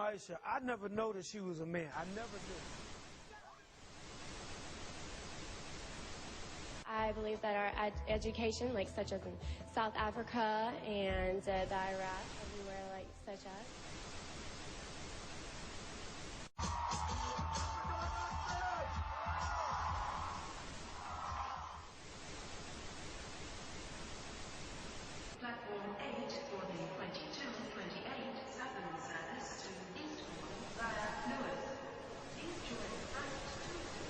Aisha, I never noticed she was a man. I never knew. I believe that our education, like such as in South Africa and the Iraq, everywhere like such as. Platform 8 for the 22-28-7 service to Eastbourne via Lewis. Please join the first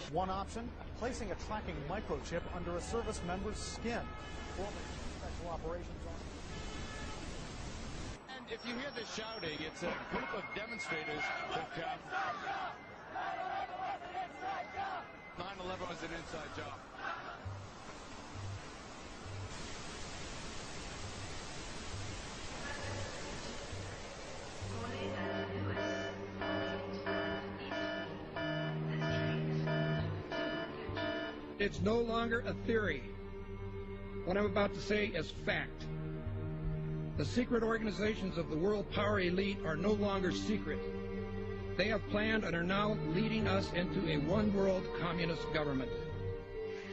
two. One option, placing a tracking microchip under a service member's skin. Special operations on. And if you hear the shouting, it's a group of demonstrators that 9/11 was an inside job. It's no longer a theory. What I'm about to say is fact. The secret organizations of the world power elite are no longer secret. They have planned and are now leading us into a one-world communist government.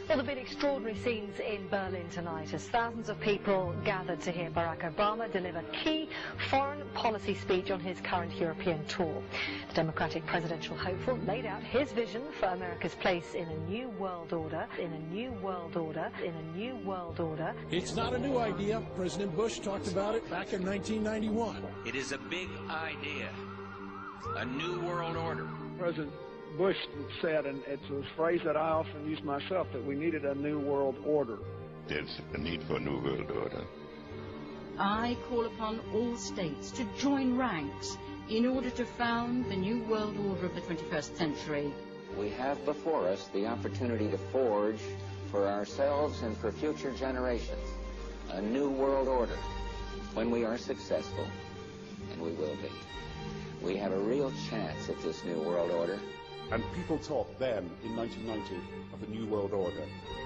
Well, there have been extraordinary scenes in Berlin tonight as thousands of people gathered to hear Barack Obama deliver key foreign policy speech on his current European tour. The Democratic presidential hopeful laid out his vision for America's place in a new world order, in a new world order, in a new world order. It's not a new idea. President Bush talked about it back in 1991. It is a big idea, a new world order. President Bush said, and it's a phrase that I often use myself, that we needed a new world order. There's a need for a new world order. I call upon all states to join ranks in order to found the new world order of the 21st century. We have before us the opportunity to forge for ourselves and for future generations a new world order. When we are successful, and we will be, we have a real chance at this new world order. And people talked then, in 1990, of a new world order.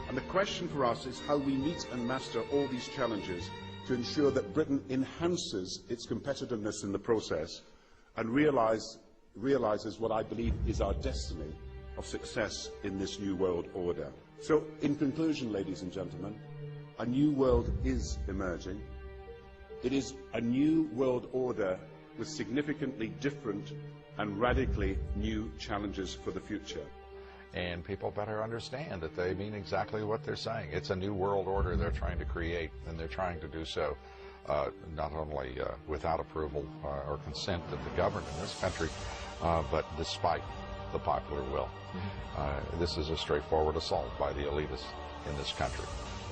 And the question for us is how we meet and master all these challenges to ensure that Britain enhances its competitiveness in the process and realizes what I believe is our destiny of success in this new world order. So, in conclusion, ladies and gentlemen, a new world is emerging. It is a new world order with significantly different and radically new challenges for the future. And people better understand that they mean exactly what they're saying. It's a new world order they're trying to create, and they're trying to do so not only without approval or consent of the government in this country, but despite the popular will. This is a straightforward assault by the elitists in this country.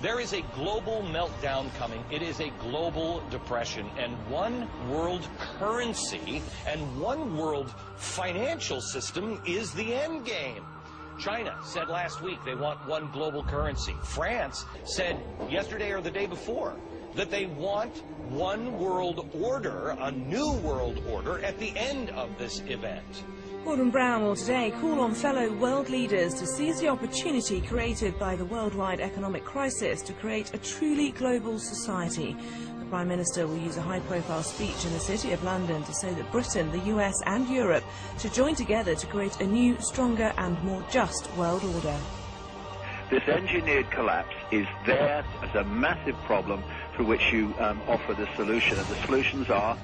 There is a global meltdown coming. It is a global depression, and one world currency and one world financial system is the end game. China said last week they want one global currency. France said yesterday or the day before that they want one world order, a new world order, at the end of this event. Gordon Brown will today call on fellow world leaders to seize the opportunity created by the worldwide economic crisis to create a truly global society. The Prime Minister will use a high-profile speech in the City of London to say that Britain, the US and Europe should join together to create a new, stronger and more just world order. This engineered collapse is there as a massive problem through which you offer the solution, and the solutions are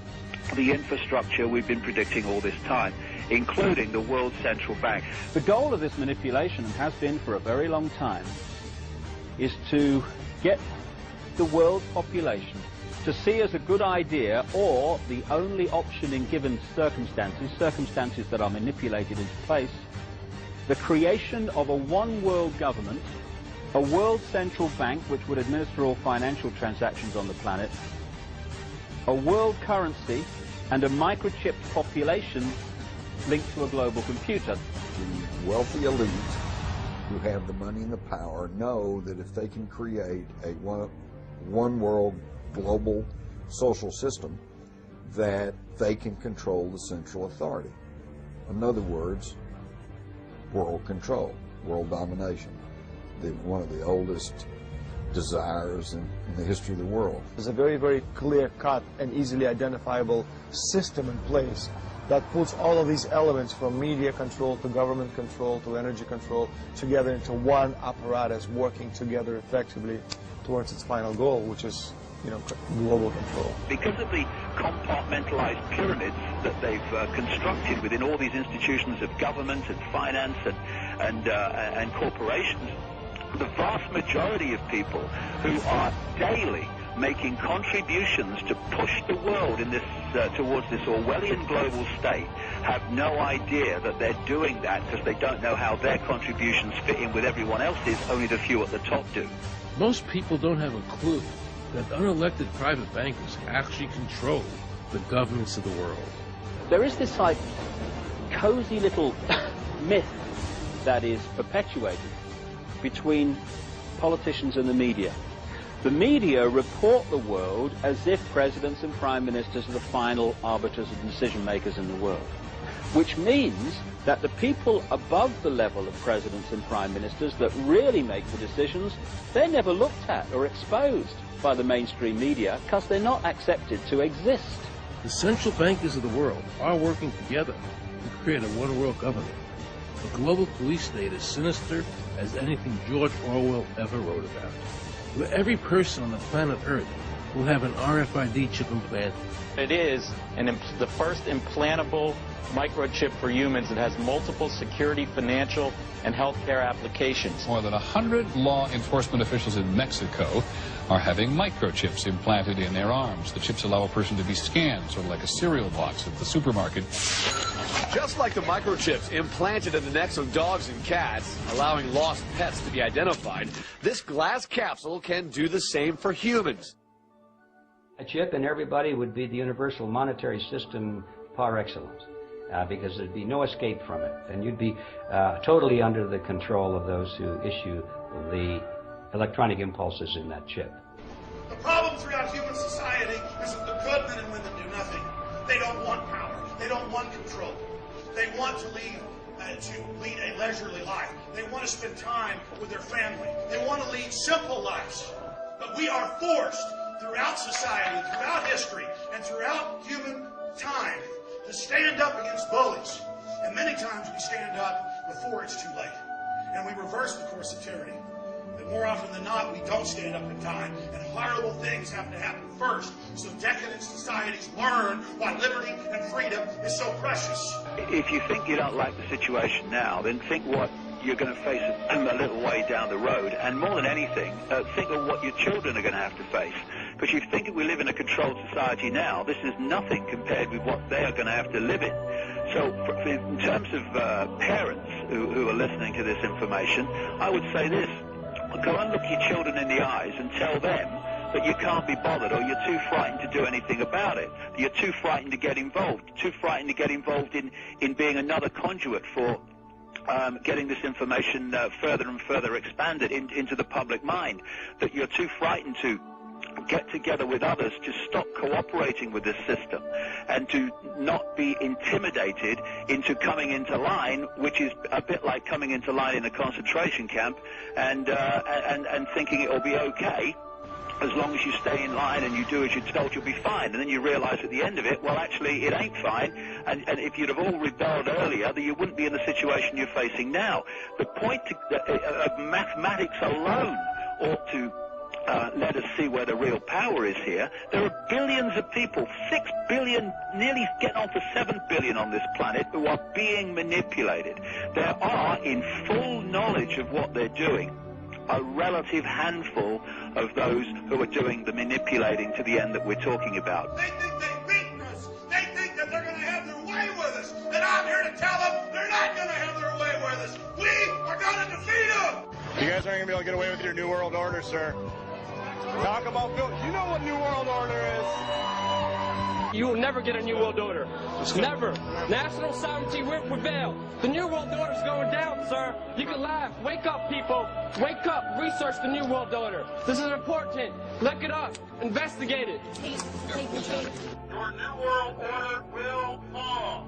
the infrastructure we've been predicting all this time, including the World Central Bank. The goal of this manipulation, and has been for a very long time, is to get the world population to see as a good idea, or the only option in given circumstances that are manipulated into place, the creation of a one-world government, a world central bank which would administer all financial transactions on the planet, a world currency, and a microchipped population linked to a global computer. The wealthy elite who have the money and the power know that if they can create a one world global social system, that they can control the central authority. In other words, world control, world domination, one of the oldest desires in the history of the world. There's a very, very clear-cut and easily identifiable system in place that puts all of these elements from media control to government control to energy control together into one apparatus working together effectively towards its final goal, which is, global control. Because of the compartmentalized pyramids that they've constructed within all these institutions of government and finance and corporations, the vast majority of people who are daily making contributions to push the world in this towards this Orwellian global state have no idea that they're doing that because they don't know how their contributions fit in with everyone else's. Only the few at the top do. Most people don't have a clue that unelected private bankers actually control the governments of the world. There is this like cozy little myth that is perpetuated between politicians and the media. The media report the world as if presidents and prime ministers are the final arbiters and decision makers in the world, which means that the people above the level of presidents and prime ministers that really make the decisions, they're never looked at or exposed by the mainstream media because they're not accepted to exist. The central bankers of the world are working together to create a one-world government. A global police state as sinister as anything George Orwell ever wrote about, where every person on the planet Earth will have an RFID chip implanted. It is the first implantable microchip for humans that has multiple security, financial, and healthcare applications. More than 100 law enforcement officials in Mexico are having microchips implanted in their arms. The chips allow a person to be scanned, sort of like a cereal box at the supermarket. Just like the microchips implanted in the necks of dogs and cats, allowing lost pets to be identified, this glass capsule can do the same for humans. A chip in everybody would be the universal monetary system par excellence, because there'd be no escape from it, and you'd be totally under the control of those who issue the electronic impulses in that chip. The problem throughout human society is that the good men and women do nothing. They don't want power. They don't want control. They want to lead a leisurely life. They want to spend time with their family. They want to lead simple lives. But we are forced throughout society, throughout history, and throughout human time to stand up against bullies. And many times we stand up before it's too late. And we reverse the course of tyranny. And more often than not, we don't stand up in time, and horrible things have to happen first, so decadent societies learn why liberty and freedom is so precious. If you think you don't like the situation now, then think what you're going to face a little way down the road, and more than anything, think of what your children are going to have to face. Because you think we live in a controlled society now, this is nothing compared with what they are going to have to live in. So in terms of parents who are listening to this information, I would say this. Go and look your children in the eyes and tell them that you can't be bothered, or you're too frightened to do anything about it. You're too frightened to get involved, in being another conduit for getting this information further and further expanded into the public mind, that you're too frightened to get together with others to stop cooperating with this system and to not be intimidated into coming into line, which is a bit like coming into line in a concentration camp and thinking it'll be okay. As long as you stay in line and you do as you're told, you'll be fine. And then you realize at the end of it, well, actually, it ain't fine. And if you'd have all rebelled earlier, then you wouldn't be in the situation you're facing now. The point of mathematics alone ought to let us see where the real power is here. There are billions of people, 6 billion, nearly getting on to 7 billion on this planet, who are being manipulated. There are, in full knowledge of what they're doing, a relative handful of those who are doing the manipulating to the end that we're talking about. They think they've beaten us. They think that they're going to have their way with us. And I'm here to tell them they're not going to have their way with us. We are going to defeat them. You guys aren't going to be able to get away with your New World Order, sir. Talk about, you know what New World Order is. You will never get a New World Order. Never. National sovereignty will prevail. The New World Order is going down, sir. You can laugh. Wake up, people. Wake up. Research the New World Order. This is important. Look it up. Investigate it. Your New World Order will fall.